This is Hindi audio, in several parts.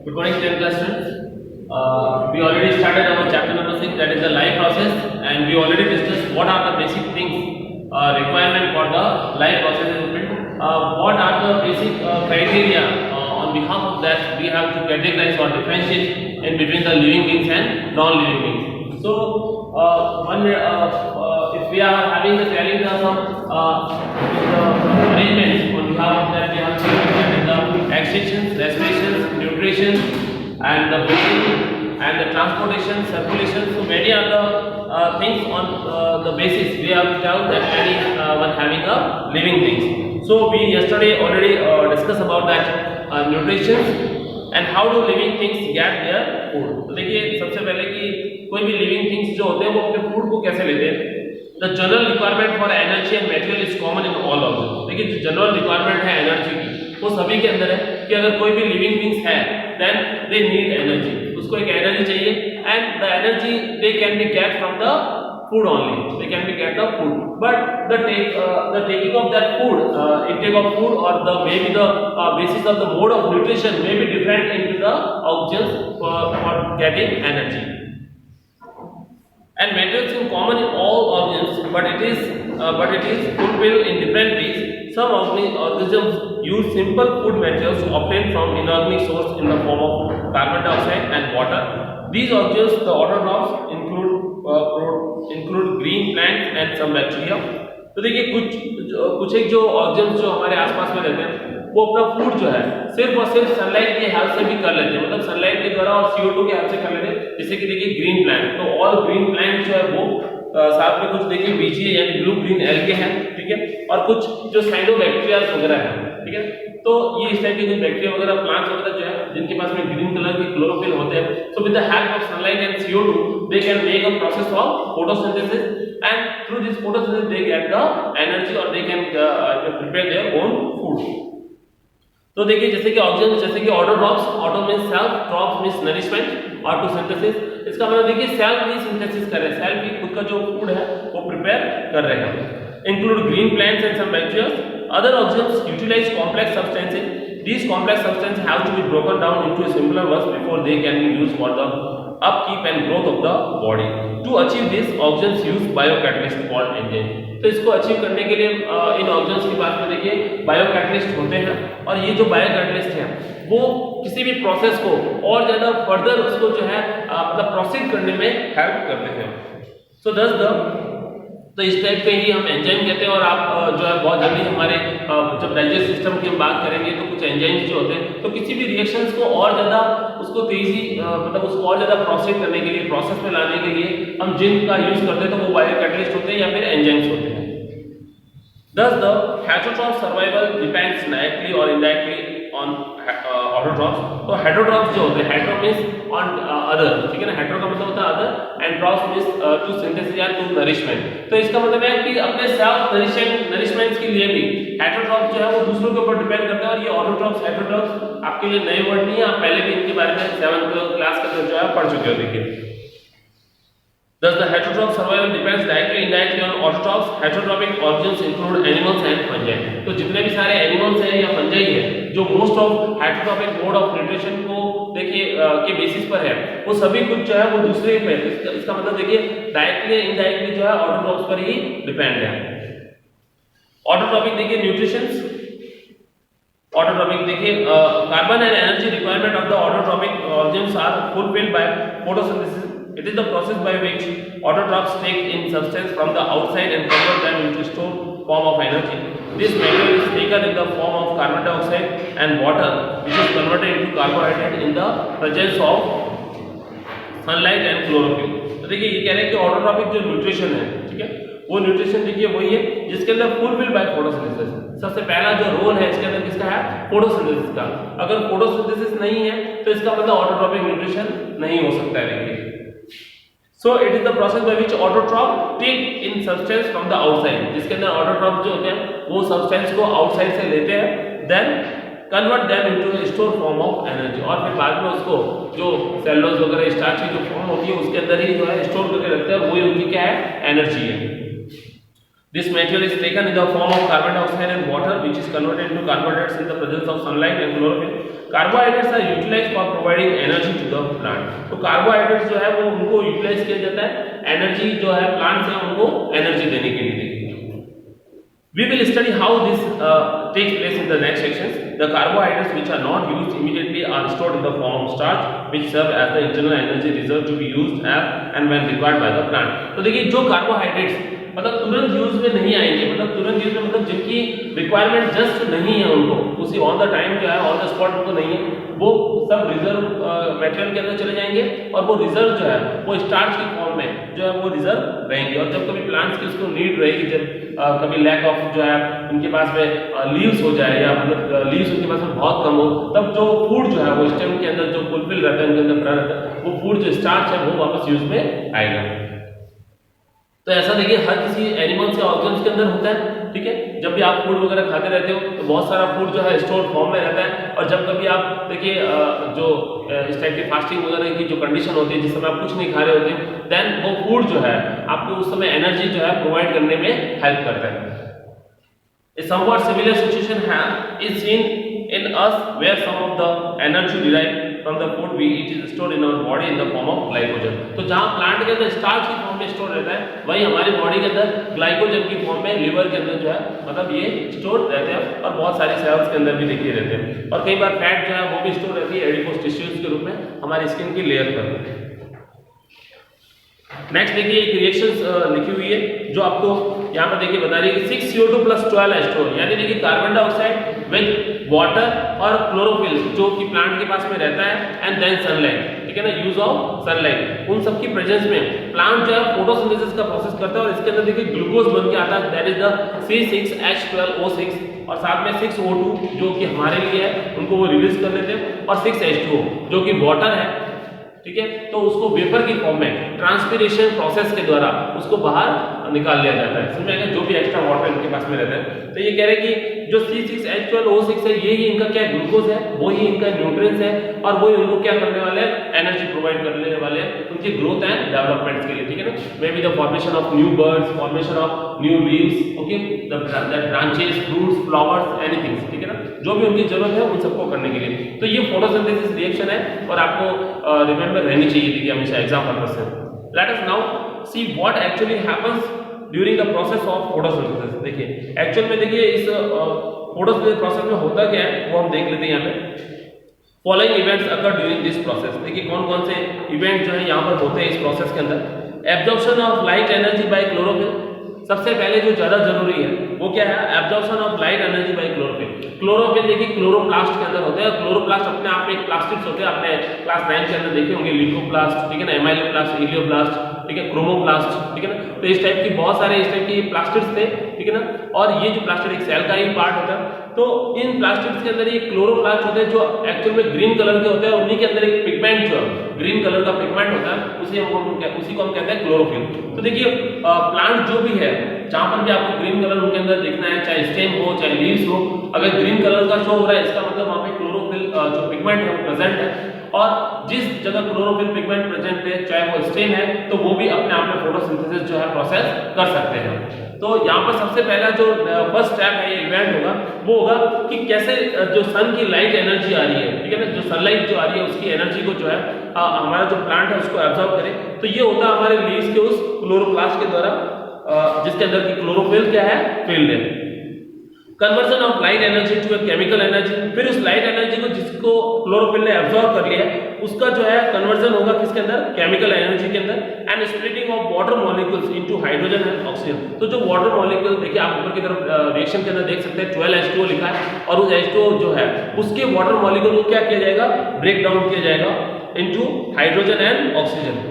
Good morning, 10th class students. We already started our chapter number 6, that is the life process, and we already discussed what are the basic things requirement for the life process development. What are the basic criteria on behalf of that we have to categorize or differentiate in between the living beings and non-living beings. So, if we are having the carrying some arrangements on behalf of that, we have to look at the extractions, respirations, nutrition, and the breathing, and the transportation, circulation. So many other things on the basis we have to tell that anyone having a living things. So we yesterday already discussed about that nutrition and how do living things get their food. तो देखिए सबसे पहले कि कोई भी living things जो होते हैं वो अपने food को कैसे लेते हैं. The general requirement for energy and material is common in all organisms. देखिए जो general requirement है energy की वो सभी के अंदर है कि अगर कोई भी living things है then they need energy. उसको एक energy चाहिए and the energy they can be get from the food only. They can be get the food, but the taking of that food, intake of food, or the maybe the basis of the mode of nutrition may be different into the organisms for getting energy. And materials in common in all organisms, but it is fulfilled in different ways. Some organisms use simple food materials obtained from inorganic source in the form of carbon dioxide and water. These organisms, the autotrophs, include green plants and some bacteria. तो देखिए कुछ एक जो ऑर्गेन्स जो हमारे आसपास में रहते हैं वो अपना फूड जो है सिर्फ और सिर्फ सनलाइट के हेल्प से भी कर लेते हैं, मतलब सनलाइट के द्वारा और CO2 के हेल्प से कर लेते हैं. जैसे कि देखिए ग्रीन प्लांट, तो ऑल ग्रीन प्लांट जो है वो साथ में कुछ देखिए बीजीए यानी ब्लू ग्रीन एल्गे हैं, ठीक है, और कुछ जो साइनोबैक्टीरियाज वगैरह हैं, ठीक है. तो ये इस टाइप के कुछ बैक्टीरिया वगैरह प्लांट्स वगैरह जो है जिनके पास में ग्रीन कलर की क्लोरोफिल होते हैं. So with the help of sunlight and CO2 they can make a process of photosynthesis and through this photosynthesis they get the energy or they can prepare their own food. तो देखिए जैसे कि ऑक्सीजन, जैसे कि autotrophs, auto means self, trophs means nourishment, auto synthesis. इसका मतलब देखिए सेल्फ ही सिंथेसिस कर रहे हैं, सेल्फ ही खुद का जो फूड है वो प्रिपेयर कर रहे हैं. Include green plants and some bacteria. Other organism utilise complex substances. These complex substances have to be broken down into simpler ones before they can be used for the upkeep and growth of the body. To achieve this, organisms use biocatalyst called enzyme. तो इसको अचीव करने के लिए इन ऑर्गेन्स की बात में देखिए बायोकैटलिस्ट होते हैं, और ये जो बायोकैटलिस्ट हैं वो किसी भी प्रोसेस को और ज्यादा फर्दर उसको जो है मतलब प्रोसीड करने में हेल्प करते हैं. सो तो इस टाइप के ही हम एंजाइम कहते हैं. और आप जो है बहुत जल्दी हमारे जब डाइजेस्ट सिस्टम की हम बात करेंगे तो कुछ एंजाइम्स जो होते हैं तो किसी भी रिएक्शंस को और ज़्यादा उसको तेजी मतलब उसको और ज़्यादा प्रोसेस करने के लिए, प्रोसेस में लाने के लिए हम जिनका यूज करते हैं तो वो बायोकैटलिस्ट होते हैं या फिर एंजाइम्स होते हैं. Thus, the heterotroph survival depends directly or indirectly on autotrophs. तो heterotrophs जो होते हैं, hetero means on other, ठीक है ना, hetero का मतलब होता है other and troph means to synthesis या to nourishment. तो इसका मतलब है कि अपने self nourishment के लिए भी heterotrophs जो है वो दूसरों के ऊपर डिपेंड करता है. और ये autotrophs, heterotrophs आपके लिए नए वर्ड नहीं है, आप पहले भी इनके बारे में 7th क्लास का जो है पढ़ चुके हो. देखिए Thus, the heterotroph survival depends directly indirectly on autotrophs. Heterotrophic organisms include animals and fungi. तो जितने भी सारे एनिमल्स हैं या फंजाई है जो most of heterotrophic mode of nutrition को देखिए के बेसिस पर है, वो सभी कुछ जो है वो दूसरे पे, इसका मतलब देखिए डायरेक्टली इनडायरेक्टली जो है ऑटोट्रॉप्स पर ही डिपेंड है. ऑटोट्रॉपिक देखिए न्यूट्रिशंस. ऑटोट्रॉपिक देखिए carbon and energy requirement of the autotrophic organisms are fulfilled by photosynthesis. It is the process by which autotrophs take in substance from the outside and convert them into stored form of energy. This material is taken in the form of carbon dioxide and water, which is converted into carbohydrate in the presence of sunlight and chlorophyll. तो देखिए ये कह रहे हैं कि ऑटोट्रॉपिक जो न्यूट्रिशन है, ठीक है, वो न्यूट्रिशन देखिए वही है जिसके अंदर फुलफिल बाय फोटोसिंथेसिस. सबसे पहला जो रोल है इसके अंदर किसका है? फोटोसिंथेसिस का. अगर फोटोसिंथेसिस नहीं है तो इसका मतलब ऑटोट्रॉपिक न्यूट्रिशन नहीं हो सकता है. देखिए So it is the process by which autotroph take in substance from the outside. जिसके अंदर autotroph जो होते हैं वो substance को outside से लेते हैं, then convert them into a stored form of energy. और फिर बाद में उसको जो सेलुलोज वगैरह स्टार्च की जो फॉर्म होती है उसके अंदर ही जो है स्टोर करके रखते हैं, वही उनकी क्या है? एनर्जी है. This material is taken in the form of carbon dioxide and water, which is converted into carbohydrates in the presence of sunlight and chlorophyll. Carbohydrates are utilised for providing energy to the plant. तो कार्बोहाइड्रेट्स जो है वो उनको यूटिलाइज किया जाता है एनर्जी जो है प्लांट से उनको एनर्जी देने के लिए। We will study how this takes place in the next sections. The carbohydrates which are not used immediately are stored in the form of starch, which serve as the internal energy reserve to be used as and when required by the plant. तो देखिए जो कार्बोहाइड्रेट्स मतलब तुरंत यूज में नहीं आएंगे, मतलब तुरंत यूज में मतलब जिनकी रिक्वायरमेंट जस्ट नहीं है उनको उसी ऑन द टाइम जो है ऑन द स्पॉट उनको नहीं है, वो सब रिजर्व मटेरियल के अंदर चले जाएंगे और वो रिजर्व जो है वो स्टार्च की फॉर्म में जो है वो रिजर्व रहेंगे। और जब कभी प्लांट्स की उसको नीड रहेगी, जब कभी लैक ऑफ जो है उनके पास में लीव्स हो जाए या मतलब लीव्स उनके पास में बहुत कम हो, तब जो फूड जो है वो स्टेम के अंदर जो फुलफिल रहता है उनके अंदर भरा रहता है, वो फूड जो स्टार्च है वो वापस यूज में आएगा। तो ऐसा देखिए हर किसी एनिमल्स या ऑर्गन्स के अंदर होता है, ठीक है। जब भी आप फूड वगैरह खाते रहते हो तो बहुत सारा फूड जो है स्टोर फॉर्म में रहता है, और जब कभी आप देखिए जो इस टाइप की फास्टिंग वगैरह की जो कंडीशन होती है जिस समय आप कुछ नहीं खा रहे होते, देन वो फूड जो है आपको उस समय एनर्जी जो है प्रोवाइड करने में हेल्प करता है। A somewhat similar situation is seen in us where some of the energy derived from the food we eat is stored in our body in the form of glycogen। तो जहाँ प्लांट के अंदर स्टार्च की फॉर्म में स्टोर रहता है, वही हमारी बॉडी के अंदर ग्लाइकोजन की फॉर्म में लिवर के अंदर जो है मतलब ये स्टोर रहते हैं, और बहुत सारी सेल्स के अंदर भी देखिए रहते हैं। और कई बार फैट जो है वो भी स्टोर रहती है एडिपोज टिश्यूज के रूप में हमारी स्किन की लेयर पर। नेक्स्ट देखिए एक रिएक्शन लिखी हुई है जो आपको यहाँ पर देखिए बता रही है कि 6CO2 + 12 H2O, यानी देखिए कार्बन डाइऑक्साइड विद वाटर और क्लोरोफिल जो कि प्लांट के पास में रहता है, एंड देन सनलाइट, ठीक है ना, यूज ऑफ सनलाइट, उन सब की प्रेजेंस में प्लांट जो है फोटोसिंथेसिस का प्रोसेस करता है, और इसके अंदर देखिए ग्लूकोज बन के आता है, दैट इज द C6H12O6, और साथ में 6O2 जो कि हमारे लिए है उनको वो रिलीज कर लेते हैं, और 6H2O जो कि वाटर है, ठीक है, तो उसको वेपर की फॉर्म में ट्रांसपिरेशन प्रोसेस के द्वारा उसको बाहर निकाल लिया जाता है। समझ आएगा, जो भी एक्स्ट्रा वाटर इनके पास में रहता है। तो ये कह रहे हैं कि जो C6H12O6 है यही इनका क्या ग्लूकोज है, वही इनका न्यूट्रिएंट्स है, और वही उनको क्या करने वाले हैं, एनर्जी प्रोवाइड करने वाले हैं उनकी ग्रोथ एंड डेवलपमेंट के लिए, ठीक है ना। May be the formation of new birds, formation of new leaves, okay, the branches, fruits, flowers, anything, ठीक है ना, जो भी उनकी जरूरत है उन सबको करने के लिए। तो ये फोटोसिंथेसिस रिएक्शन है, और आपको रिमेंबर रहनी चाहिए थी हमेशा एग्जाम पर्पस से। Let us now see what actually happens during the process of photosynthesis. देखिए एक्चुअल में देखिए इस फोटोसिंथेसिस प्रोसेस में होता क्या है वो हम देख लेते हैं यहाँ पे। Following events occur during this process, देखिए कौन कौन से इवेंट जो है यहाँ पर होते हैं इस प्रोसेस के अंदर। Absorption of light energy by chlorophyll, सबसे पहले जो ज्यादा जरूरी है वो क्या है, absorption of light energy by chlorophyll. Chlorophyll देखिए क्लोरोप्लास्ट के अंदर होते हैं, क्लोरोप्लास्ट अपने आप में एक प्लास्टिड्स होते हैं, आपने क्लास 9 के अंदर देखे होंगे, ल्यूकोप्लास्ट, ठीक है ना, एमाइलोप्लास्ट, इलियोप्लास्ट, ठीक है, क्रोमोप्लास्ट, ठीक है ना। तो इस टाइप की बहुत सारे इस टाइप की प्लास्टिड्स थे, ठीक है ना, और ये जो प्लास्टिड एक सेल का ही पार्ट होता है। तो इन प्लास्टिड्स के अंदर ये क्लोरोप्लास्ट होते हैं जो एक्चुअल में ग्रीन कलर के होते हैं, उन्हीं के अंदर एक पिगमेंट जो ग्रीन कलर का पिगमेंट होता है उसी को हम कहते हैं क्लोरोफिल। तो देखिए प्लांट जो भी है जहां पर भी आपको ग्रीन कलर उनके अंदर दिखना है, चाहे स्टेम हो चाहे लीव्स हो, अगर ग्रीन कलर का शो हो रहा है इसका मतलब वहां पे क्लोरोफिल जो पिगमेंट है वो प्रेजेंट है, और जिस जगह क्लोरोफिल पिगमेंट प्रेजेंट है चाहे वो स्टेम है तो वो भी अपने आप में फोटोसिंथेसिस जो है प्रोसेस कर सकते हैं। तो यहाँ पर सबसे पहला जो फर्स्ट स्टेप है ये इवेंट होगा वो होगा कि कैसे जो सन की लाइट एनर्जी आ रही है, ठीक है ना, जो सनलाइट जो आ रही है उसकी एनर्जी को जो है हमारा जो प्लांट है उसको एब्जॉर्ब करे। तो ये होता है हमारे लीव्स के उस क्लोरोप्लास्ट के द्वारा जिसके अंदर की क्लोरोफिल क्या है, फील्ड है। Conversion of light energy to chemical energy, फिर उस लाइट एनर्जी को जिसको क्लोरोफिल ने एब्जॉर्ब कर लिया उसका जो है कन्वर्जन होगा किसके अंदर, केमिकल एनर्जी के अंदर, and splitting of water molecules into hydrogen and oxygen. तो जो वाटर मॉलिक्यूल देखिए आप ऊपर की तरफ रिएक्शन के अंदर देख सकते हैं 12H2O लिखा है, और उस H2O जो है उसके वाटर मॉलिक्यूल को क्या किया जाएगा, ब्रेक डाउन किया जाएगा into hydrogen and oxygen.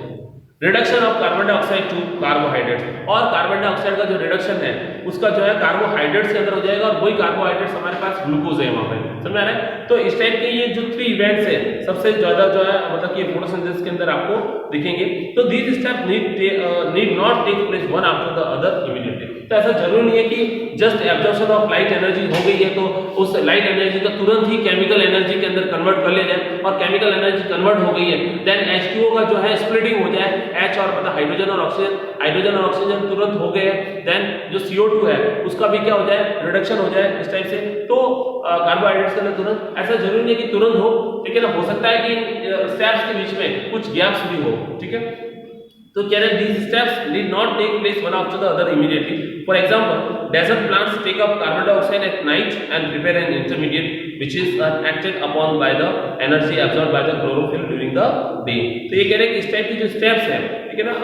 Reduction of carbon dioxide to carbohydrates, और कार्बन डाइऑक्साइड का जो रिडक्शन है उसका जो है कार्बोहाइड्रेट्स के अंदर हो जाएगा, और वही कार्बोहाइड्रेट्स हमारे पास ग्लूकोज है वहां पे, समझ आ रहा है। तो इस टाइप के ये जो 3 इवेंट्स है सबसे ज्यादा जो है मतलब कि फोटोसिंथेसिस के अंदर आपको दिखेंगे। तो these step need not take place one after the other immediately. तो ऐसा जरूरी नहीं है कि just absorption of light energy हो गई है तो उस लाइट एनर्जी का तुरंत ही केमिकल एनर्जी के अंदर कन्वर्ट कर लिया जाए, और केमिकल एनर्जी कन्वर्ट हो गई है देन H2O का जो है स्प्लिटिंग हो जाए, H और मतलब हाइड्रोजन और ऑक्सीजन तुरंत हो गए, देन जो CO2 है उसका भी क्या हो जाए, रिडक्शन हो जाए इस टाइप से, तो कार्बोहाइड्रेट्स के अंदर तुरंत, ऐसा जरूरी नहीं है कि तुरंत हो, ठीक है ना, हो सकता है कि स्टेप्स के बीच में कुछ गैप्स भी हो, ठीक है। तो कह रहे these steps need not take place one after the other immediately. For example, desert plants take up carbon dioxide at night and prepare an intermediate which is acted upon by the energy absorbed by the chlorophyll during the day. तो ये कह रहे हैं कि इस टाइप की जो स्टेप्स हैं, ठीक है ना,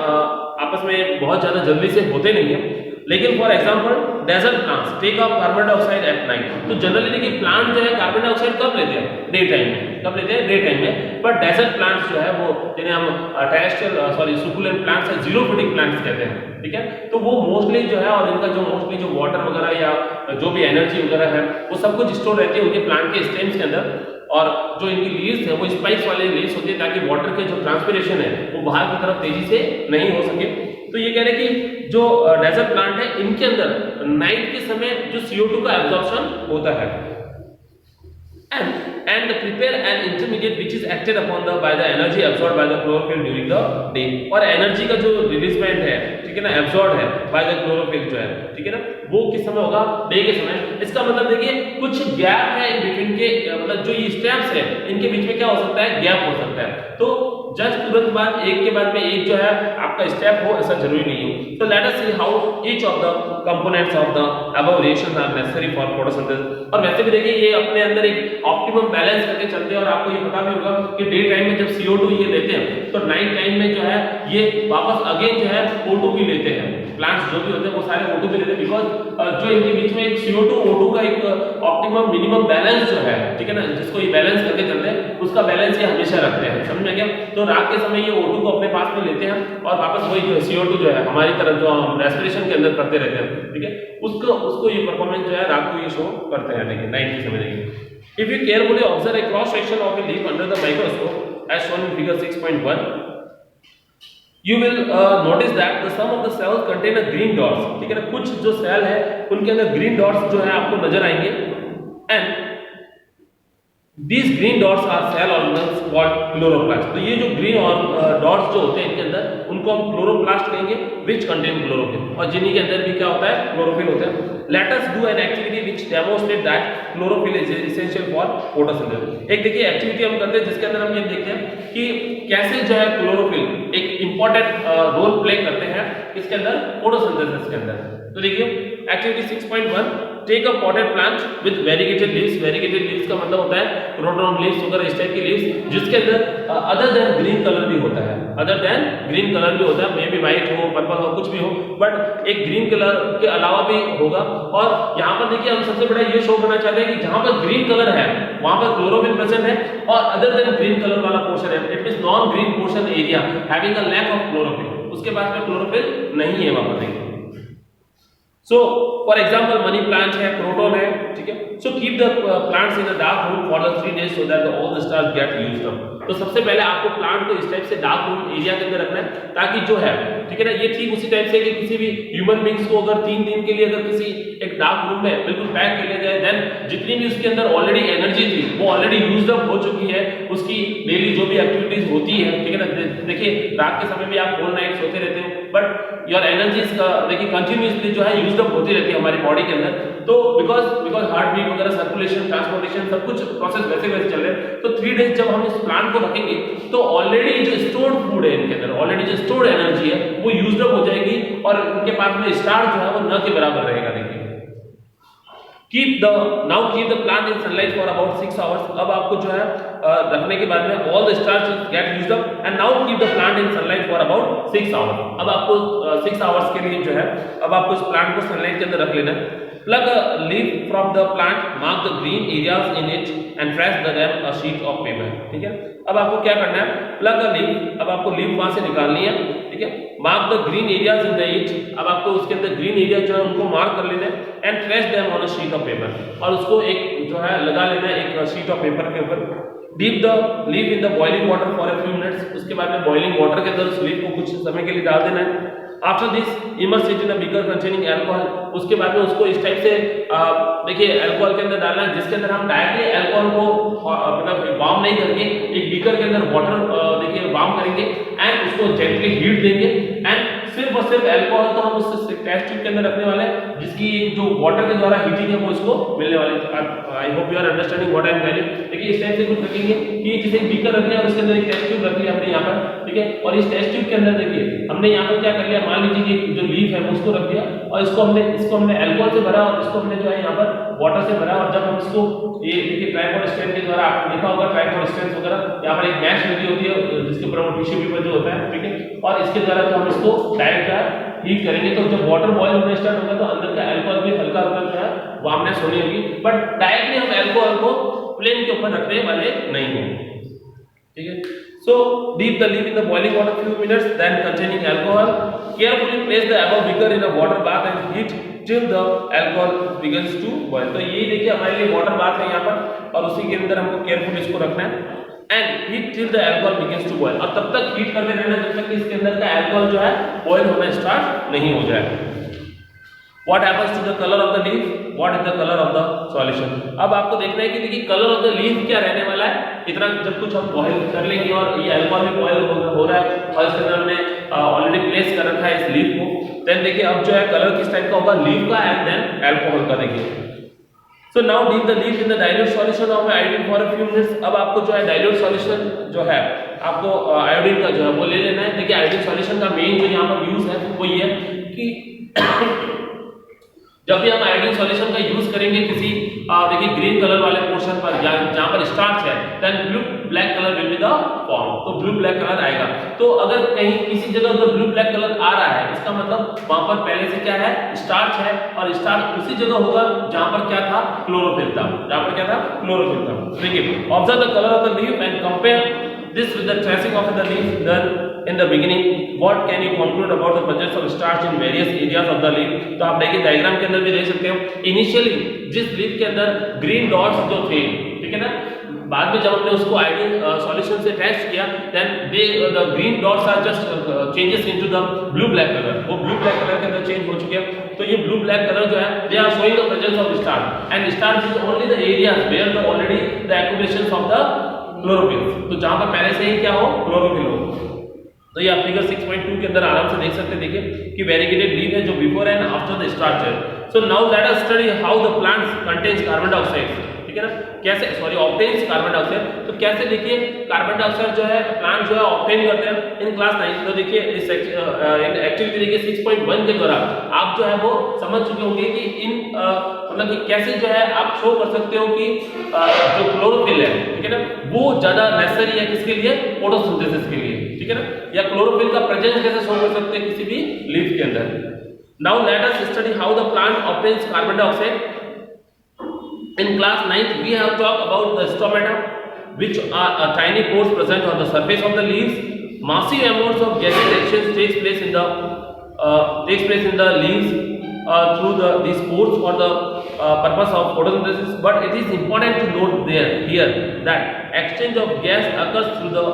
आपस में बहुत ज्यादा जल्दी से होते नहीं है, लेकिन for example desert plants take up carbon dioxide at night. तो जनरली देखिए प्लांट जो है कार्बन डाइऑक्साइड कब लेते हैं, डे टाइम में, कब लेते हैं, डे टाइम में, बट डेजर्ट प्लांट्स जो है वो जिन्हें हम टेरेस्ट्रियल सुकुलेंट प्लांट्स है, जीरोफिटिक प्लांट्स कहते हैं, ठीक है, तो वो मोस्टली जो है, और इनका जो मोस्टली जो वाटर वगैरह या जो भी एनर्जी वगैरह है वो सब कुछ स्टोर रहती है उनके प्लांट के स्टेम्स के अंदर, और जो इनकी लीव्स है वो स्पाइक्स वाले लीव्स होती है ताकि वाटर के जो ट्रांसपिरेशन है वो बाहर की तरफ तेजी से नहीं हो सके। तो ये कह रहे हैं कि जो डेजर्ट प्लांट है इनके अंदर नाइट के समय जो CO2 का एब्जॉर्प्शन होता है, and prepare an intermediate which is acted upon by the energy absorbed by the chlorophyll during the day। और एनर्जी का जो रिलीजमेंट है, ठीक है ना, एब्जॉर्ब है बाय द क्लोरोफिल जो है, ठीक है ना, वो किस समय होगा, डे के समय। इसका मतलब देखिए कुछ गैप है इन बिटवीन के, मतलब जो ये स्टेप्स है इनके बीच में क्या हो सकता है, गैप हो सकता है, तो जस्ट तुरंत बाद एक के बाद में एक जो है आपका स्टेप हो ऐसा जरूरी नहीं है। तो let us see how each of the components of the above reactions are necessary for photosynthesis. और वैसे भी देखिए ये अपने अंदर एक ऑप्टिमम बैलेंस करके चलते हैं, और आपको ये पता भी होगा कि डे टाइम में जब CO2 ये लेते हैं तो नाइट टाइम में जो है ये वापस अगेन जो है O2 भी लेते हैं, प्लांट्स जो भी होते हैं वो सारे O2 भी लेते हैं, बिकॉज जो इनके बीच में एक CO2 O2 का एक ऑप्टिमम मिनिमम बैलेंस जो है, ठीक है ना, जिसको ये बैलेंस करके चलते हैं उसका बैलेंस ये हमेशा रखते हैं, समझ में गया। तो रात के समय ये O2 को अपने पास में लेते हैं और वापस वही जो CO2 जो है हमारी तरफ जो हम रेस्पिरेशन के अंदर करते रहते हैं, ठीक है, उसको ये परफॉर्मेंस जो है रात को ये शो करते हैं, देखिए नाइट के समय देखिए। If you carefully observe a cross section of a leaf under the microscope as shown in figure 6.1, you will notice that the some of the cells contain a green dots, ठीक है ना, कुछ जो सेल है उनके अंदर ग्रीन डॉट्स जो है आपको नजर आएंगे, and these green dots are cell organelles called chloroplasts। तो ये जो ग्रीन और डॉट्स जो होते हैं इनके अंदर उनको हम क्लोरोप्लास्ट कहेंगे which contain chlorophyll, और जिन्हीं के अंदर भी क्या होता है, क्लोरोफिल होता है। Let us do an activity which demonstrate that chlorophyll is essential for photosynthesis। एक देखिए एक्टिविटी हम करते हैं जिसके अंदर हम ये देखते हैं कि कैसे जो है क्लोरोफिल एक इंपॉर्टेंट रोल प्ले करते हैं इसके अंदर, फोटोसिंथेसिस के अंदर। तो देखिए activity 6.1, take a potted plant with variegated leaves. Variegated leaves का मतलब होता है क्रोटोन लीव्स वगैरह इस टाइप की लीव्स जिसके अंदर अदर देन ग्रीन कलर भी होता है, अदर देन ग्रीन कलर भी होता है, मे बी व्हाइट हो, पर्पल हो, कुछ भी हो, बट एक ग्रीन कलर के अलावा भी होगा। और यहाँ पर देखिए हम सबसे बड़ा ये शो करना चाहते हैं कि जहां पर ग्रीन कलर है वहां पर क्लोरोफिल प्रेजेंट है, और अदर देन ग्रीन कलर वाला पोर्शन है, it means non green portion area having a lack of chlorophyll, उसके पास में क्लोरोफिल नहीं है वहां पर देखिए। So, for example, money plant है, क्रोटोन है, ठीक है। So keep the plants in a dark room for the 3 days so that all the stars get used up। तो सबसे पहले आपको प्लांट को इस टाइप से डार्क रूम एरिया के अंदर रखना है ताकि जो है, ठीक है ना, ये ठीक उसी टाइप से कि किसी भी ह्यूमन बींग्स को अगर 3 दिन के लिए अगर किसी एक डार्क रूम में बिल्कुल पैक कर लिया जाए, देन जितनी भी उसके अंदर ऑलरेडी एनर्जी थी वो ऑलरेडी यूज्ड अप हो चुकी है, उसकी डेली जो भी एक्टिविटीज होती है, ठीक है ना। देखिए रात के समय भी आप होल नाइट सोते रहते हो, बट योर एनर्जीज देखिए कंटिन्यूअसली जो है यूज्ड अप होती रहती है हमारी बॉडी के अंदर। तो बिकॉज हार्ट बीट वगैरह, सर्कुलेशन, ट्रांसपोर्टेशन सब कुछ प्रोसेस वैसे चल रहे हैं। तो 3 डेज जब हम इस प्लांट को रखेंगे तो ऑलरेडी जो स्टोर्ड फूड है इनके अंदर, ऑलरेडी जो स्टोर्ड एनर्जी है वो यूज्ड अप हो जाएगी और इनके पास में स्टार जो है वो न के बराबर रहेगा। देखिए keep the plant in sunlight for about 6 hours। अब आपको जो है रखने के बाद में all the starch get used up and now keep the plant in sunlight for about 6 hours। अब आपको 6 hours के लिए जो है अब आपको इस प्लांट को सनलाइट के अंदर रख लेना है। Plug a leaf from the plant, mark the green areas in it and press the them a sheet of paper। ठीक है, अब आपको क्या करना है, plug a leaf, अब आपको लीफ वहां से निकालनी है, ठीक है। Mark the green areas in the it, अब आपको उसके अंदर ग्रीन एरिया जो है उनको मार्क कर लेना है and trace them on a sheet of paper, और उसको एक जो है लगा लेना है एक शीट ऑफ पेपर के ऊपर। Deep the leaf in the boiling water for a few minutes, उसके बाद में बॉइलिंग वाटर के अंदर उस लीफ को कुछ समय के लिए डाल देना है। After this immerse it in a beaker containing alcohol, उसके बाद में उसको इस टाइप से देखिए अल्कोहल के अंदर डालना है जिसके अंदर हम डायरेक्टली अल्कोहल को मतलब वार्म नहीं करके एक बीकर के अंदर वाटर देखिए वार्म करेंगे एंड उसको जेंटली हीट देंगे एंड सिर्फ और सिर्फ अल्कोहल तो हम उस टेस्ट ट्यूब के अंदर रखने वाले हैं जिसकी जो वाटर के द्वारा हीटिंग है वो इसको मिलने वाली है। I hope you are understanding what I am telling. देखिए इस टाइप से कुछ रखेंगे कि जैसे बीकर रख लिया और उसके अंदर एक टेस्ट ट्यूब रख लिया हमने यहाँ पर, ठीक है, और इस टेस्ट ट्यूब के अंदर देखिए हमने यहाँ पर क्या कर लिया, मान लीजिए कि जो लीफ है उसको रख दिया और इसको हमने अल्कोहल से भरा और इसको हमने जो है यहाँ पर वाटर से भरा और जब हम इसको ये देखिए ट्राइपॉड स्टैंड के द्वारा आपने देखा होगा ट्राइपॉड स्टैंड वगैरह यहाँ पर एक मैश लगी होती है जिसके ऊपर टिश्यू पेपर जो होता है, ठीक है, और इसके द्वारा जो हम इसको डायरेक्ट हीट करेंगे तो जब वाटर बॉयल होने स्टार्ट होगा तो अंदर का अल्कोहल भी हल्का हल्का जो है वार्मनेस होनी होगी, बट डायरेक्टली हम अल्कोहल को प्लेन के ऊपर रखने वाले नहीं हैं, ठीक है। So dip the leaf in the boiling water few minutes, then containing alcohol. Carefully place the above beaker in a water bath and heat till the alcohol begins to boil. तो ये देखिए हमारे लिए वाटर बाथ है यहाँ पर और उसी के अंदर हमको केयरफुल इसको रखना है and heat till the alcohol begins to boil, और तब तक हीट करते रहना जब तक कि इसके अंदर का अल्कोहल जो है बॉयल होना स्टार्ट नहीं हो जाए। What happens to the color of the leaf? What is the color of the solution? अब आपको देखना है कि देखिए कलर ऑफ द लीफ क्या रहने वाला है। इतना जब कुछ हम बॉयल कर लेंगे और ये अल्कोहल भी बॉयल हो रहा है और इसके अंदर हमने ऑलरेडी प्लेस कर रखा है इस लीफ को, देन देखिए अब जो है कलर किस टाइप का होगा, लीफ का एंड देन अल्कोहल का। देखिए so now deep the leaf in the dilute solution of iodine for a few minutes. अब आपको जो है डाइल्यूट सॉल्यूशन जो है आपको आयोडीन का जो है वो ले लेना है। देखिए आयोडीन सॉल्यूशन का मेन जो यहाँ पर यूज है वो ये है कि जब भी हम आयोडीन सॉल्यूशन का यूज करेंगे किसी देखिए ग्रीन कलर वाले पोर्शन पर या जहां पर स्टार्च है, then blue black colour will be the form, तो ब्लू ब्लैक कलर आएगा। तो अगर कहीं किसी जगह उधर ब्लू ब्लैक कलर आ रहा है इसका मतलब वहां पर पहले से क्या है, स्टार्च है, और स्टार्च उसी जगह होगा जहां पर क्या था, क्लोरोफिल था, जहां पर क्या था, क्लोरोफिल था। देखिए observe the colour of the leaf and compare this with the tracing of the leaf done in the beginning. What can you conclude about the presence of starch in various areas of the leaf? तो आप देखिए डायग्राम के अंदर भी देख सकते हो, इनिशियली जिस लीफ के अंदर ग्रीन डॉट्स जो थे, ठीक है ना, बाद में जब हमने उसको आयोडीन सॉल्यूशन से टेस्ट किया, then the green dots are just changes into the blue black colour, वो ब्लू ब्लैक कलर के अंदर चेंज हो चुके हैं। तो ये ब्लू ब्लैक कलर जो है they are showing the presence of starch and starch is only the areas where the already the accumulations of the chlorophyll, तो जहां पर पहले से ही क्या हो, क्लोरोफिल हो। तो ये आप फिगर 6.2 के अंदर आराम से देख सकते हैं। देखिए कि वेरीगेटेड लीफ है जो before and after the starch है। So now let us study how the plants contains carbon dioxide, ठीक है ना, कैसे ऑब्टेन्स कार्बन डाइऑक्साइड। तो कैसे देखिए कार्बन डाइऑक्साइड जो है प्लांट जो है ऑब्टेन करते हैं इन क्लास 9। तो देखिए इस एक्टिविटी देखिए 6.1 के द्वारा आप जो है वो समझ चुके होंगे कि इन मतलब कि कैसे जो है आप शो कर सकते हो कि जो क्लोरोफिल है, ठीक है ना, वो ज्यादा नेसेसरी है किसके लिए, फोटोसिंथेसिस के लिए, ठीक है ना, या क्लोरोफिल का प्रेजेंस कैसे शो कर सकते हैं किसी भी लीफ के अंदर। Now let us study how the plant obtains carbon dioxide. In class 9th we have talked about the stomata, which are tiny pores present on the surface of the leaves. Massive amounts of gaseous exchange takes place in the leaves through these pores for the purpose of photosynthesis. But it is important to note here that exchange of gas occurs through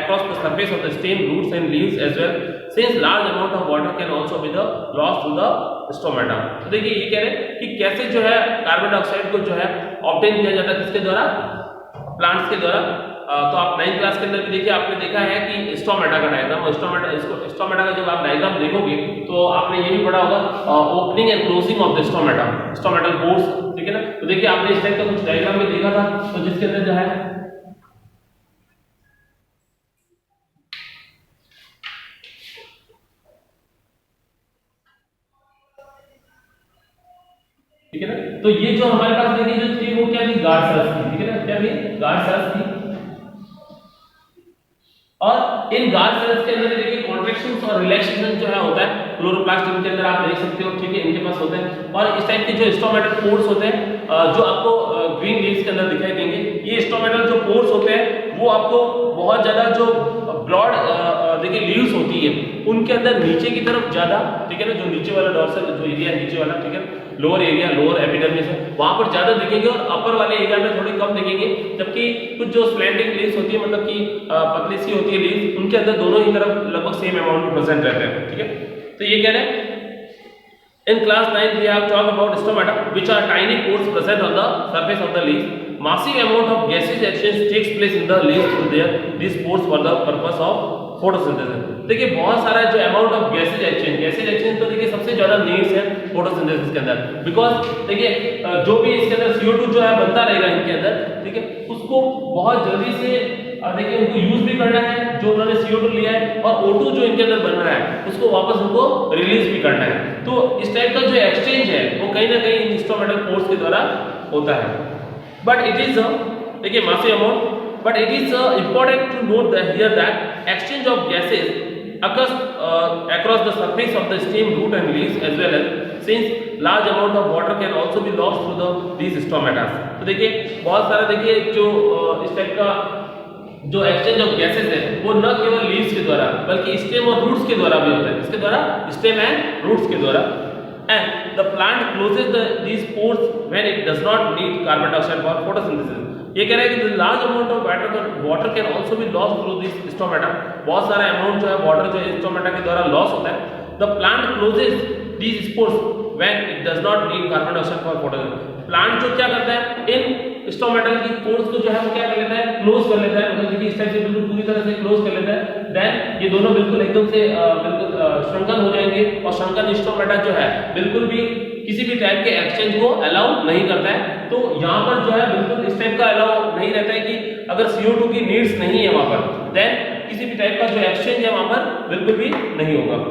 across the surface of the stem, roots and leaves as well, since large amount of water can also be lost through the stomata. तो देखिए ये कह रहे हैं कि कैसे जो है कार्बन डाइऑक्साइड को जो है ऑब्टेन किया जाता है किसके द्वारा, प्लांट्स के द्वारा। तो आप 9th क्लास के अंदर भी देखिए आपने देखा है कि स्टोमेटा का डायग्राम, स्टोमेटा का जब आप डायग्राम देखोगे तो आपने ये भी पढ़ा होगा opening and closing of the stomata, stomatal pores, ठीक है ना। तो देखिए आपने इस टाइप का कुछ डायग्राम भी देखा था, तो जिसके अंदर जो है ठीक है ना, तो ये जो हमारे पास देखिए जो थी वो क्या थी, गार्ड सेल्स थी, ठीक है ना, क्या थी, गार्ड सेल्स थी। और इन गार्ड सेल्स के अंदर देखिए कॉन्ट्रैक्शंस और रिलैक्सेशन जो है होता है, क्लोरोप्लास्ट के अंदर आप देख सकते हो, ठीक है, इनके पास होते हैं। और इस टाइप के जो स्टोमेटल पोर्स होते हैं जो आपको ग्रीन लीव्स के अंदर दिखाई देंगे, ये स्टोमेटल जो पोर्स होते हैं वो आपको बहुत ज्यादा जो ब्रॉड देखिए लीव्स होती है उनके अंदर नीचे की तरफ ज्यादा, ठीक है ना, जो नीचे वाला डॉर्सल जो एरिया नीचे वाला, ठीक है, लोअर एरिया, लोअर एपिडर्मिस है, वहां पर ज्यादा दिखेंगे और अपर वाले एरिया में थोड़ी कम दिखेंगे। जबकि कुछ जो स्लैंटिंग लीव्स होती है मतलब कि पतली सी होती है लीव्स, उनके अंदर दोनों ही तरफ लगभग सेम अमाउंट में प्रेजेंट रहते हैं, ठीक है। तो ये कह रहे हैं in class 9 we have talked about stomata which are tiny pores present on the surface of the leaves. Massive amount of gaseous exchange takes place in the leaves through these pores for the purpose of photosynthesis. देखिए बहुत सारा जो अमाउंट ऑफ गैसेज एक्सचेंज तो देखिए सबसे ज्यादा नीड्स है फोटोसिंथेसिस के अंदर, बिकॉज देखिए जो भी इसके अंदर CO2 जो है बनता रहेगा इनके अंदर, ठीक है, उसको बहुत जल्दी से देखिए उनको यूज भी करना है जो उन्होंने CO2 लिया है, और O2 जो इनके अंदर बन रहा है उसको वापस उनको रिलीज भी करना है। तो इस टाइप का जो एक्सचेंज है वो कहीं ना कहीं इन स्टोमेटल पोर्स के द्वारा होता है। बट इट इज देखिए massive amount, but it is important to note that here that exchange of gases occurs across the surface of the stem, root and leaves as well as since large amount of water can also be lost through these stomata। तो देखिए बहुत सारा देखिए जो इस टाइप का जो एक्सचेंज ऑफ गैसेस है वो न केवल लीव्स के द्वारा बल्कि स्टेम और रूट्स के द्वारा भी होता है। इसके द्वारा स्टेम एंड रूट्स के द्वारा, and the plant closes these pores when it does not need carbon dioxide for photosynthesis। ये कह रहा है कि large amount of water can also be lost through this stomata, बहुत सारा अमाउंट जो है वाटर जो है स्टोमेटा के द्वारा लॉस होता है। The plant closes these spores when it does not need carbon dioxide for photosynthesis. Plant जो क्या करता है इन स्टोमेटल की पोर्स को जो है वो क्या कर लेता है, क्लोज कर लेता है, मतलब देखिए इस टाइप से बिल्कुल पूरी तरह से क्लोज कर लेता है। देन ये दोनों बिल्कुल एकदम से बिल्कुल श्रृंखल हो जाएंगे, और श्रृंखल स्टोमेटा जो है बिल्कुल भी किसी भी टाइप के एक्सचेंज को अलाउ नहीं करता है। तो यहाँ पर जो है बिल्कुल इस टाइप का अलाउ नहीं रहता है कि अगर CO2 की नीड्स नहीं है वहां पर, देन किसी भी टाइप का जो एक्सचेंज है वहां पर बिल्कुल भी नहीं होगा।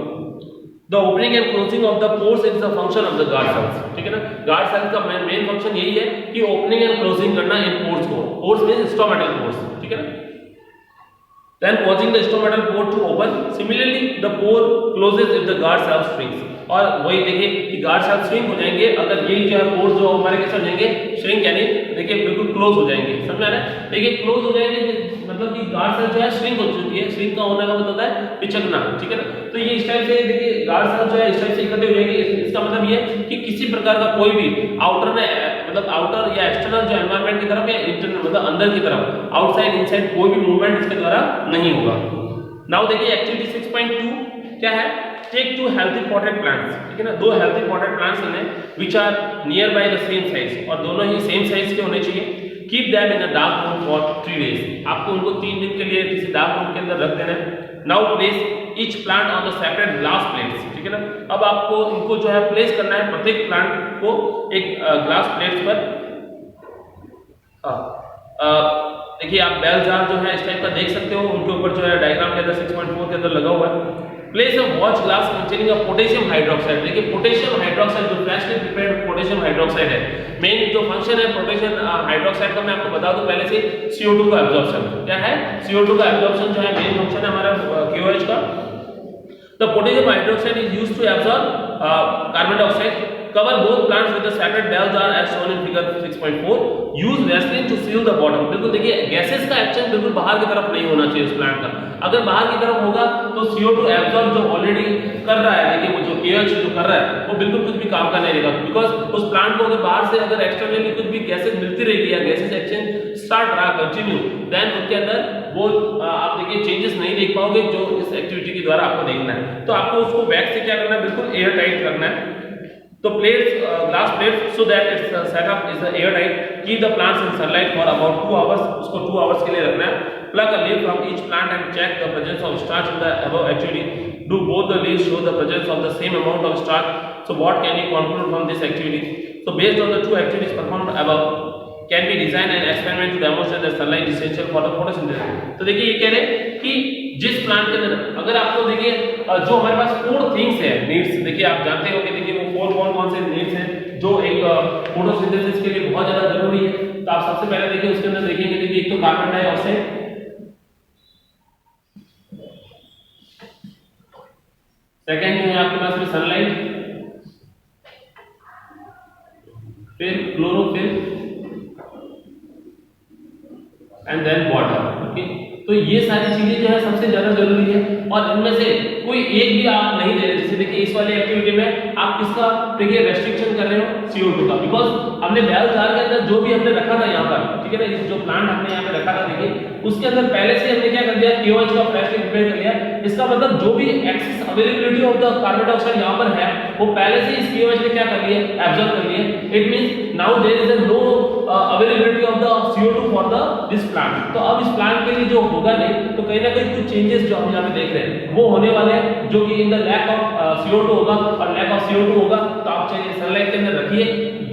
The opening and closing of the pores is the function of the guard cells, ठीक है ना। गार्ड सेल्स का मेन फंक्शन यही है कि ओपनिंग एंड क्लोजिंग करना इन पोर्स को। पोर्स मींस स्टोमेटल पोर्स, ठीक है ना। Then causing the stomatal pore to open. Similarly, the pore closes if the guard cells shrinks. और वही देखिए कि गार्ड सेल्स श्रिंक हो जाएंगे अगर यही जो है पोर्स जो हमारे कैसे हो जाएंगे, श्रिंक यानी देखिए बिल्कुल क्लोज हो जाएंगे, समझ में आ रहा है। देखिए क्लोज हो जाएंगे मतलब कि गार्ड सेल जो है श्रिंक हो चुकी है, श्रिंक का होने का मतलब होता है पिचकना, ठीक है ना। तो ये इस टाइप से देखिए गार्ड सेल जो है इस टाइप से इकट्ठे हो जाएंगे। इसका मतलब ये कि किसी प्रकार का कोई भी आउटर में मतलब आउटर या एक्सटर्नल जो एनवायरनमेंट की तरफ या इंटरनल मतलब अंदर की तरफ आउटसाइड इनसाइड कोई भी मूवमेंट इसके द्वारा नहीं होगा। नाउ देखिए एक्टिविटी 6.2 क्या है, take two healthy potted plants, ठीक है ना। दो हेल्थी पॉटेड प्लांट्स लेने which are near by the same size, और दोनों ही सेम साइज के होने चाहिए। Keep them in a dark room for 3 days, आपको उनको 3 दिन के लिए किसी डार्क रूम के अंदर रख देना है। Now place each plant on the separate glass plates, ठीक है ना। अब आपको इनको जो है प्लेस करना है प्रत्येक प्लांट को एक ग्लास प्लेट्स पर। देखिए आप बेल जार जो है इस टाइप का देख सकते हो, उनके ऊपर जो है डायग्राम के अंदर 6.4 के अंदर लगा हुआ है। Place a watch glass containing a potassium hydroxide, देखिए पोटेशियम हाइड्रोक्साइड जो फ्रेशली प्रिपेयर्ड पोटेशियम हाइड्रोक्साइड है, मेन जो फंक्शन है पोटेशियम हाइड्रोक्साइड का मैं आपको बता दूं पहले से, CO2 का एब्जॉर्प्शन। क्या है CO2 का एब्जॉर्प्शन जो है मेन फंक्शन है हमारा KOH का। The potassium hydroxide is used to absorb carbon dioxide. Cover both plants with a separate bell jar as shown in figure 6.4. Use Vaseline to seal the bottom. बिल्कुल देखिए गैसेस का एक्सचेंज बिल्कुल बाहर की तरफ नहीं होना चाहिए उस प्लांट का। अगर बाहर की तरफ होगा तो CO2 एब्जॉर्ब जो ऑलरेडी कर रहा है, देखिए वो जो KOH जो कर रहा है वो बिल्कुल कुछ भी काम का नहीं रहेगा, बिकॉज उस प्लांट को अगर बाहर से अगर एक्सटर्नली कुछ भी गैसेस मिलती रहेगी या गैसेस एक्सचेंज स्टार्ट रहा कंटिन्यू, देन उनके अंदर वो आप देखिए चेंजेस नहीं देख पाओगे जो इस एक्टिविटी के द्वारा आपको देखना है। तो आपको उसको बैक से क्या करना है, बिल्कुल एयर टाइट करना है। तो plates, glass plates, so that its setup is airtight. Keep the plants in sunlight for about 2 hours. उसको 2 hours के लिए रखना है। Plug a leaf from each plant and check the presence of starch in the above activity. Do both the leaves show the presence of the same amount of starch? So what can you conclude from this activity? So based on the 2 activities performed above, can be designed an experiment to demonstrate that sunlight is essential for the photosynthesis. तो देखिए ये कह रहे हैं कि जिस प्लांट के अंदर अगर आपको देखिए जो हमारे पास 4 थिंग्स है नीड्स, देखिए आप जानते हो कि देखिए वो 4 कौन से नीड्स हैं जो एक फोटोसिंथेसिस के लिए बहुत ज्यादा जरूरी है। तो आप सबसे पहले देखिए उसके अंदर देखेंगे, देखिए एक तो कार्बन डाइऑक्साइड, सेकंड है आपके पास में सनलाइट, फिर chlorophyll and then water. Okay, तो ये सारी चीजें जो है सबसे ज्यादा जरूरी है, और इनमें से कोई एक भी आप नहीं दे रहे। जैसे देखिए इस वाली एक्टिविटी में आप आप किसका देखिए रेस्ट्रिक्शन कर रहे हो CO2 का, बिकॉज हमने बैल जार के अंदर जो भी हमने रखा था यहाँ पर, ठीक है ना, इस जो प्लांट हमने यहाँ पे रखा था देखिए उसके अंदर पहले से हमने क्या कर दिया KOH का फ्रेशली प्रिपेयर कर लिया। इसका मतलब जो भी excess availability of the carbon dioxide यहाँ पर है वो पहले से इस KOH ने क्या कर लिया एब्जॉर्ब कर लिया। It means now there is no availability of the CO2 for the this plant. तो अब इस प्लांट के लिए जो होगा नहीं तो कहीं ना कहीं कुछ चेंजेस जो हम यहाँ पे देख रहे हैं वो होने वाले हैं, जो कि in the lack of CO2 होगा, और लैक ऑफ CO2 होगा तो आप चाहिए सनलाइट के अंदर रखिए,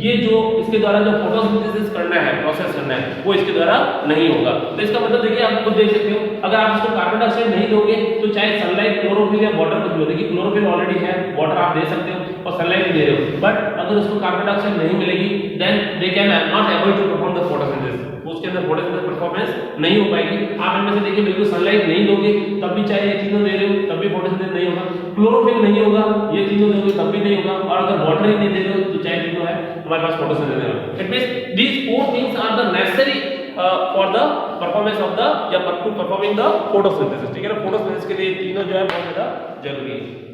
ये जो इसके द्वारा जो फोटोसिंथेसिस करना है, प्रोसेस करना है, वो इसके द्वारा नहीं होगा। तो इसका मतलब देखिए आप खुद देख सकते हो, अगर आप इसको कार्बन डाइऑक्साइड नहीं दोगे तो चाहे सनलाइट, क्लोरोफिल या वाटर कुछ भी हो, देखिए क्लोरोफिल ऑलरेडी है, वाटर आप दे सकते हो और सनलाइट भी दे रहे हो, बट अगर उसको कार्बन डाइऑक्साइड नहीं मिलेगी then they can not able to perform the photosynthesis, उसके अंदर फोटोसिंथेसिस परफॉर्मेंस नहीं हो पाएगी। आप इनमें से देखिए बिल्कुल सनलाइट नहीं दोगे तब भी चाहे ये तीनों दे रहे हो तब भी फोटोसिंथेसिस नहीं होगा, क्लोरोफिल नहीं होगा, ये तीनों दोगे तब भी नहीं होगा, और अगर वाटर ही नहीं दे रहे हो तो चाहे तीनों है हमारे पास फोटोसिंथेसिस नहीं होगा। It means these four things are the necessary for the performance of the या performing the photosynthesis, ठीक है ना। फोटोसिंथेसिस के लिए तीनों जो है बहुत ज्यादा जरूरी है।